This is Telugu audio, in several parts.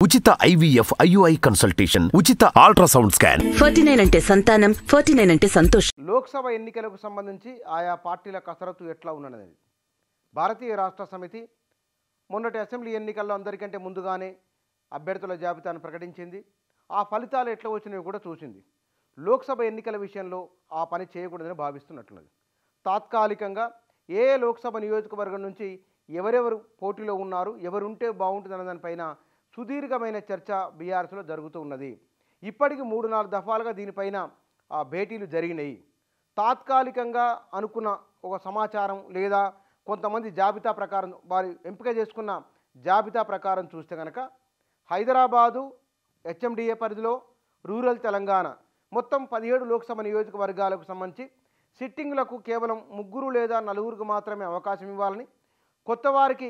ఉచిత IVF IUI కన్సల్టేషన్, ఉచిత అల్ట్రాసౌండ్ స్కాన్. 49 అంటే సంతానం, 49 అంటే సంతోషం. లోక్సభ ఎన్నికలకు సంబంధించి ఆయా పార్టీల కసరత్తు ఎట్లా ఉన్నది. భారతీయ రాష్ట్ర సమితి మొన్నటి అసెంబ్లీ ఎన్నికల్లో అందరికంటే ముందుగానే అభ్యర్థుల జాబితాను ప్రకటించింది. ఆ ఫలితాలు ఎట్లా వచ్చినాయో కూడా చూసింది. లోక్సభ ఎన్నికల విషయంలో ఆ పని చేయకూడదని భావిస్తున్నట్లున్నది. తాత్కాలికంగా ఏ లోక్సభ నియోజకవర్గం నుంచి ఎవరెవరు పోటీలో ఉన్నారు, ఎవరుంటే బాగుంటుందన్న దానిపైన సుదీర్ఘమైన చర్చ బీఆర్ఎస్లో జరుగుతూ ఉన్నది. ఇప్పటికి 3-4 దఫాలుగా దీనిపైన భేటీలు జరిగినాయి. తాత్కాలికంగా అనుకున్న ఒక సమాచారం లేదా కొంతమంది జాబితా ప్రకారం వారు ఎంపిక చేసుకున్న జాబితా ప్రకారం చూస్తే కనుక హైదరాబాదు HMDA పరిధిలో రూరల్ తెలంగాణ మొత్తం 17 లోక్సభ నియోజకవర్గాలకు సంబంధించి సిట్టింగ్లకు కేవలం 3 లేదా 4 మాత్రమే అవకాశం ఇవ్వాలని, కొత్త వారికి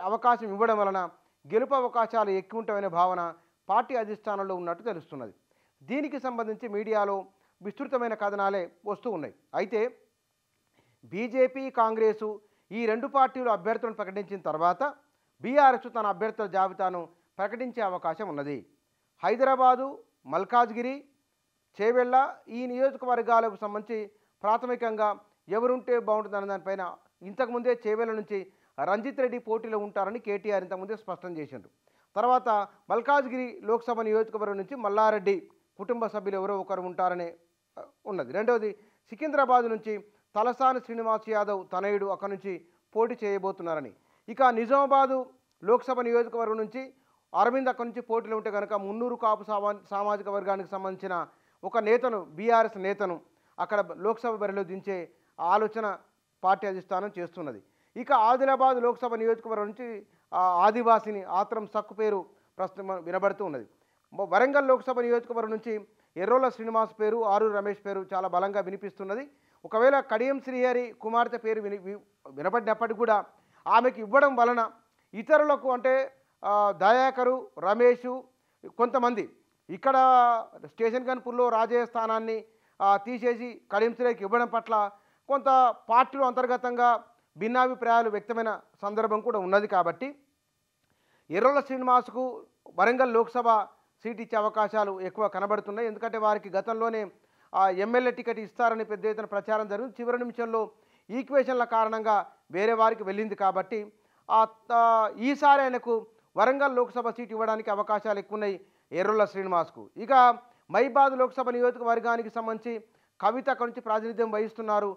అవకాశం ఇవ్వడం వలన గెలుపు అవకాశాలు ఎక్కువ ఉంటాయనే భావన పార్టీ అధిష్టానంలో ఉన్నట్టు తెలుస్తున్నది. దీనికి సంబంధించి మీడియాలో విస్తృతమైన కథనాలే వస్తూ ఉన్నాయి. అయితే బీజేపీ, కాంగ్రెసు ఈ 2 పార్టీలు అభ్యర్థులను ప్రకటించిన తర్వాత బీఆర్ఎస్ తన అభ్యర్థుల జాబితాను ప్రకటించే అవకాశం ఉన్నది. హైదరాబాదు, మల్కాజ్గిరి, చేవెళ్ళ ఈ నియోజకవర్గాలకు సంబంధించి ప్రాథమికంగా ఎవరుంటే బాగుంటుందన్న దానిపైన ఇంతకుముందే చేవెళ్ళ నుంచి రంజిత్ రెడ్డి పోటీలో ఉంటారని కేటీఆర్ ఇంతకుముందే స్పష్టం చేసిండ్రు. తర్వాత మల్కాజ్గిరి లోక్సభ నియోజకవర్గం నుంచి మల్లారెడ్డి కుటుంబ సభ్యులు ఎవరో ఒకరు ఉంటారనే ఉన్నది. రెండవది సికింద్రాబాద్ నుంచి తలసాని శ్రీనివాస్ యాదవ్ తనయుడు అక్కడి నుంచి పోటీ చేయబోతున్నారని. ఇక నిజామాబాదు లోక్సభ నియోజకవర్గం నుంచి అరవింద్ అక్కడి నుంచి పోటీలో ఉంటే కనుక మున్నూరు కాపు సామాజిక వర్గానికి సంబంధించిన ఒక నేతను, బీఆర్ఎస్ నేతను అక్కడ లోక్సభ బరిలో దించే ఆలోచన పార్టీ అధిష్టానం చేస్తున్నది. ఇక ఆదిలాబాద్ లోక్సభ నియోజకవర్గం నుంచి ఆదివాసిని ఆత్రం సక్కు పేరు ప్రస్తుతం వినబడుతూ ఉన్నది. వరంగల్ లోక్సభ నియోజకవర్గం నుంచి ఎర్రోల శ్రీనివాస్ పేరు, ఆరూరు రమేష్ పేరు చాలా బలంగా వినిపిస్తున్నది. ఒకవేళ కడియం శ్రీహరి కుమార్తె పేరు వినపడినప్పటికీ కూడా ఆమెకు ఇవ్వడం వలన ఇతరులకు అంటే దయాకరు, రమేషు కొంతమంది ఇక్కడ స్టేషన్ గన్పూర్లో రాజయ్య స్థానాన్ని తీసేసి కడియం శ్రీహరికి ఇవ్వడం పట్ల కొంత పార్టీలో అంతర్గతంగా భిన్నాభిప్రాయాలు వ్యక్తమైన సందర్భం కూడా ఉన్నది. కాబట్టి ఎర్రోల శ్రీనివాస్కు వరంగల్ లోక్సభ సీట్ ఇచ్చే అవకాశాలు ఎక్కువ కనబడుతున్నాయి. ఎందుకంటే వారికి గతంలోనే ఎమ్మెల్యే టికెట్ ఇస్తారని పెద్ద ఎత్తున ప్రచారం జరిగింది. చివరి నిమిషంలో ఈక్వేషన్ల కారణంగా వేరే వారికి వెళ్ళింది. కాబట్టి ఈసారి ఆయనకు వరంగల్ లోక్సభ సీట్ ఇవ్వడానికి అవకాశాలు ఎక్కువ ఉన్నాయి ఎర్రోల శ్రీనివాస్కు. ఇక మహిబాద్ లోక్సభ నియోజకవర్గానికి సంబంధించి కవిత అక్కడి నుంచి ప్రాతినిధ్యం వహిస్తున్నారు.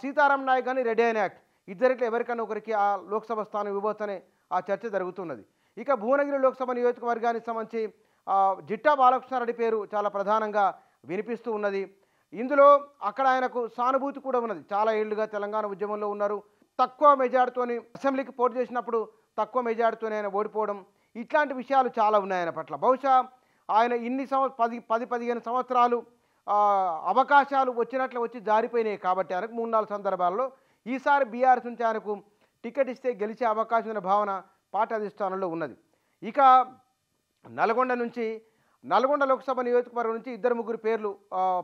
సీతారాం నాయక్ కానీ రెడ్డి నాయక్ ఇద్దరిట్లో ఎవరికైనా ఒకరికి ఆ లోక్సభ స్థానం ఇవ్వవచ్చనే ఆ చర్చ జరుగుతున్నది. ఇక భువనగిరి లోక్సభ నియోజకవర్గానికి సంబంధించి జిట్టా బాలకృష్ణారెడ్డి పేరు చాలా ప్రధానంగా వినిపిస్తూ ఉన్నది. ఇందులో అక్కడ ఆయనకు సానుభూతి కూడా ఉన్నది. చాలా ఏళ్లుగా తెలంగాణ ఉద్యమంలో ఉన్నారు. తక్కువ మెజార్టీతోని అసెంబ్లీకి పోటీ చేసినప్పుడు తక్కువ మెజార్టీతోనే ఆయన ఓడిపోవడం, ఇట్లాంటి విషయాలు చాలా ఉన్నాయి ఆయన పట్ల. బహుశా ఆయన ఇన్ని 10-15 సంవత్సరాలు అవకాశాలు వచ్చినట్లు వచ్చి జారిపోయినాయి. కాబట్టి ఆయనకు 3-4 సందర్భాల్లో ఈసారి బీఆర్ఎస్ నుంచి ఆయనకు టికెట్ ఇస్తే గెలిచే అవకాశం ఉన్న భావన పార్టీ అధిష్టానంలో ఉన్నది. ఇక నల్గొండ లోక్సభ నియోజకవర్గం నుంచి 2-3 పేర్లు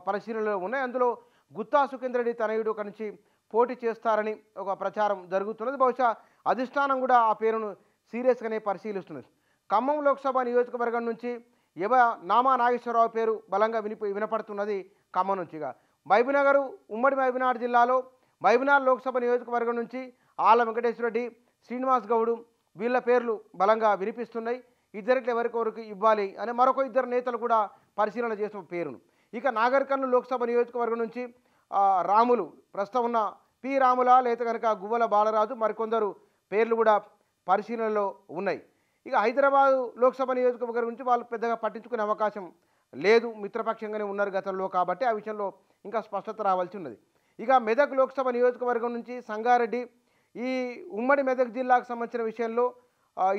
పరిశీలనలో ఉన్నాయి. అందులో గుత్తా సుఖేందర్ రెడ్డి తనయుడు ఒక నుంచి పోటీ చేస్తారని ఒక ప్రచారం జరుగుతున్నది. బహుశా అధిష్టానం కూడా ఆ పేరును సీరియస్గానే పరిశీలిస్తున్నది. ఖమ్మం లోక్సభ నియోజకవర్గం నుంచి నామా నాగేశ్వరరావు పేరు బలంగా వినపడుతున్నది ఖమ్మం నుంచిగా. మహబూబ్నగర్, ఉమ్మడి మహబూబ్నగర్ జిల్లాలో మహబూబ్నగర్ లోక్సభ నియోజకవర్గం నుంచి ఆళ్ల వెంకటేశ్వర రెడ్డి, శ్రీనివాస్ గౌడ్ వీళ్ళ పేర్లు బలంగా వినిపిస్తున్నాయి. ఇద్దరిట్లో ఎవరికొరకు ఇవ్వాలి అని మరొక 2 నేతలు కూడా పరిశీలన చేసిన పేరును. ఇక నాగర్ కర్నూలు లోక్సభ నియోజకవర్గం నుంచి రాములు ప్రస్తుతం ఉన్న పి రాముల లేదా కనుక గువ్వల బాలరాజు మరికొందరు పేర్లు కూడా పరిశీలనలో ఉన్నాయి. ఇక హైదరాబాద్ లోక్సభ నియోజకవర్గం నుంచి వాళ్ళు పెద్దగా పట్టించుకునే అవకాశం లేదు, మిత్రపక్షంగానే ఉన్నారు గతంలో. కాబట్టి ఆ విషయంలో ఇంకా స్పష్టత రావాల్సి ఉన్నది. ఇక మెదక్ లోక్సభ నియోజకవర్గం నుంచి సంగారెడ్డి, ఈ ఉమ్మడి మెదక్ జిల్లాకు సంబంధించిన విషయంలో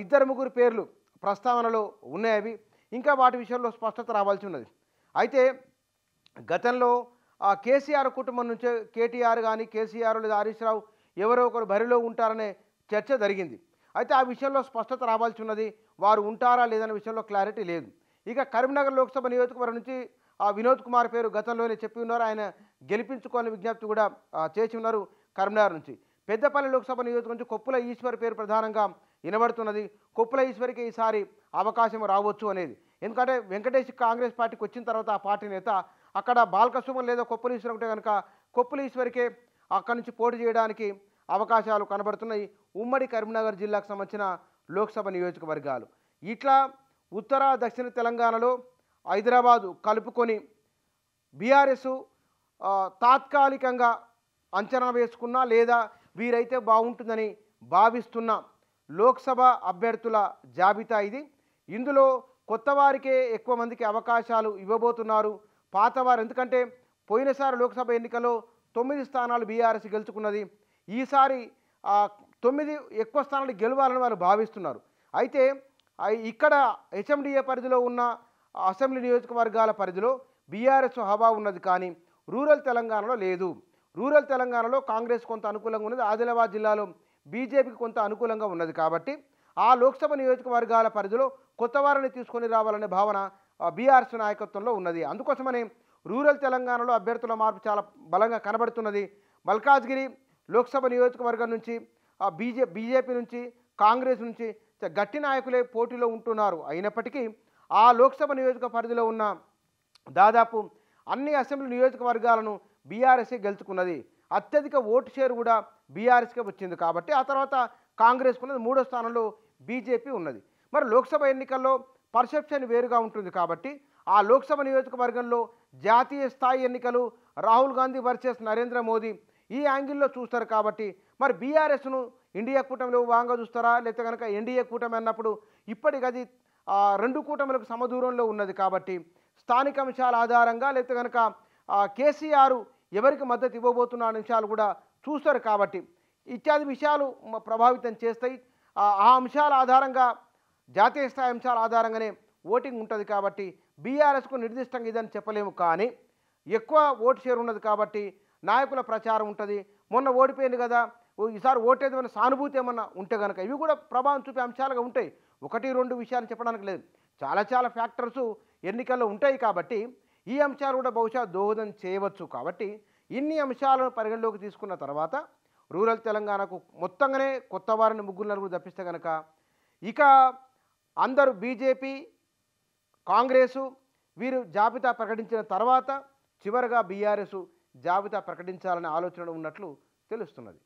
2-3 పేర్లు ప్రస్తావనలో ఉన్నాయి. అవి ఇంకా వాటి విషయంలో స్పష్టత రావాల్సి ఉన్నది. అయితే గతంలో కేసీఆర్ కుటుంబం నుంచే కేటీఆర్ కానీ కేసీఆర్ లేదా హరీష్ రావు ఎవరో ఒకరు బరిలో ఉంటారనే చర్చ జరిగింది. అయితే ఆ విషయంలో స్పష్టత రావాల్సి ఉన్నది. వారు ఉంటారా లేదనే విషయంలో క్లారిటీ లేదు. ఇక కరీంనగర్ లోక్సభ నియోజకవర్గం నుంచి వినోద్ కుమార్ పేరు గతంలోనే చెప్పి ఉన్నారు. ఆయన గెలిపించుకోవాలని విజ్ఞప్తి కూడా చేసి ఉన్నారు కరీంనగర్ నుంచి. పెద్దపల్లి లోక్సభ నియోజకవర్గం నుంచి కొప్పుల ఈశ్వర్ పేరు ప్రధానంగా వినబడుతున్నది. కొప్పుల ఈశ్వరికి ఈసారి అవకాశం రావచ్చు అనేది. ఎందుకంటే వెంకటేష్ కాంగ్రెస్ పార్టీకి వచ్చిన తర్వాత ఆ పార్టీ నేత అక్కడ బాలకసుమన్ లేదా కొప్పుల ఈశ్వర్ ఉంటే కనుక కొప్పుల ఈశ్వరికే అక్కడి నుంచి పోటీ చేయడానికి అవకాశాలు కనబడుతున్నాయి. ఉమ్మడి కరీంనగర్ జిల్లాకు సంబంధించిన లోక్సభ నియోజకవర్గాలు ఇట్లా ఉత్తర దక్షిణ తెలంగాణలో హైదరాబాదు కలుపుకొని బీఆర్ఎస్ తాత్కాలికంగా అంచనా వేసుకున్నా లేదా వీరైతే బాగుంటుందని భావిస్తున్న లోక్సభ అభ్యర్థుల జాబితా ఇది. ఇందులో కొత్త వారికే ఎక్కువ మందికి అవకాశాలు ఇవ్వబోతున్నారు. పాతవారు ఎందుకంటే పోయినసారి లోక్సభ ఎన్నికల్లో 9 స్థానాలు బీఆర్ఎస్ గెలుచుకున్నది. ఈసారి 9 ఎక్కువ స్థానాలు గెలవాలని వాళ్ళు భావిస్తున్నారు. అయితే ఇక్కడ హెచ్ఎండిఏ పరిధిలో ఉన్న అసెంబ్లీ నియోజకవర్గాల పరిధిలో బీఆర్ఎస్ హవా ఉన్నది, కానీ రూరల్ తెలంగాణలో లేదు. రూరల్ తెలంగాణలో కాంగ్రెస్ కొంత అనుకూలంగా ఉన్నది, ఆదిలాబాద్ జిల్లాలో బీజేపీకి కొంత అనుకూలంగా ఉన్నది. కాబట్టి ఆ లోక్సభ నియోజకవర్గాల పరిధిలో కొత్త వారిని తీసుకొని రావాలనే భావన బీఆర్ఎస్ నాయకత్వంలో ఉన్నది. అందుకోసమనే రూరల్ తెలంగాణలో అభ్యర్థుల మార్పు చాలా బలంగా కనబడుతున్నది. మల్కాజ్గిరి లోక్సభ నియోజకవర్గం నుంచి బీజేపీ నుంచి కాంగ్రెస్ నుంచి గట్టి నాయకులే పోటీలో ఉంటున్నారు. అయినప్పటికీ ఆ లోక్సభ నియోజక పరిధిలో ఉన్న దాదాపు అన్ని అసెంబ్లీ నియోజకవర్గాలను బీఆర్ఎస్ఏ గెలుచుకున్నది. అత్యధిక ఓటు షేర్ కూడా బీఆర్ఎస్కే వచ్చింది. కాబట్టి ఆ తర్వాత కాంగ్రెస్ ఉన్నది, 3వ స్థానంలో బీజేపీ ఉన్నది. మరి లోక్సభ ఎన్నికల్లో పర్సెప్షన్ వేరుగా ఉంటుంది. కాబట్టి ఆ లోక్సభ నియోజకవర్గంలో జాతీయ స్థాయి ఎన్నికలు, రాహుల్ గాంధీ వర్సెస్ నరేంద్ర మోదీ ఈ యాంగిల్లో చూస్తారు. కాబట్టి మరి బీఆర్ఎస్ను ఇండియా కూటమిలో భాగంగా చూస్తారా, లేకపోతే కనుక ఎన్డీఏ కూటమి అన్నప్పుడు ఇప్పటికది 2 కూటమిలకు సమదూరంలో ఉన్నది. కాబట్టి స్థానిక అంశాల ఆధారంగా లేకపోతే కనుక కేసీఆర్ ఎవరికి మద్దతు ఇవ్వబోతున్న అంశాలు కూడా చూస్తారు. కాబట్టి ఇత్యాది విషయాలు ప్రభావితం చేస్తాయి. ఆ అంశాల ఆధారంగా జాతీయ స్థాయి అంశాల ఆధారంగానే ఓటింగ్ ఉంటుంది. కాబట్టి బీఆర్ఎస్కు నిర్దిష్టంగా ఇదని చెప్పలేము, కానీ ఎక్కువ ఓటు షేర్ ఉన్నది కాబట్టి నాయకుల ప్రచారం ఉంటుంది. మొన్న ఓడిపోయింది కదా, ఈసారి ఓటేదమైనా సానుభూతి ఏమన్నా ఉంటే కనుక ఇవి కూడా ప్రభావం చూపే అంశాలుగా ఉంటాయి. 1-2 విషయాలు చెప్పడానికి లేదు, చాలా ఫ్యాక్టర్స్ ఎన్నికల్లో ఉంటాయి. కాబట్టి ఈ అంశాలు కూడా బహుశా దోహదం చేయవచ్చు. కాబట్టి ఇన్ని అంశాలను పరిగణలోకి తీసుకున్న తర్వాత రూరల్ తెలంగాణకు మొత్తంగానే కొత్త వారిని 3-4 తప్పిస్తే కనుక ఇక అందరూ బీజేపీ కాంగ్రెసు వీరు జాబితా ప్రకటించిన తర్వాత చివరగా బీఆర్ఎస్ జాబితా ప్రకటించాలనే ఆలోచన ఉన్నట్లు తెలుస్తున్నది.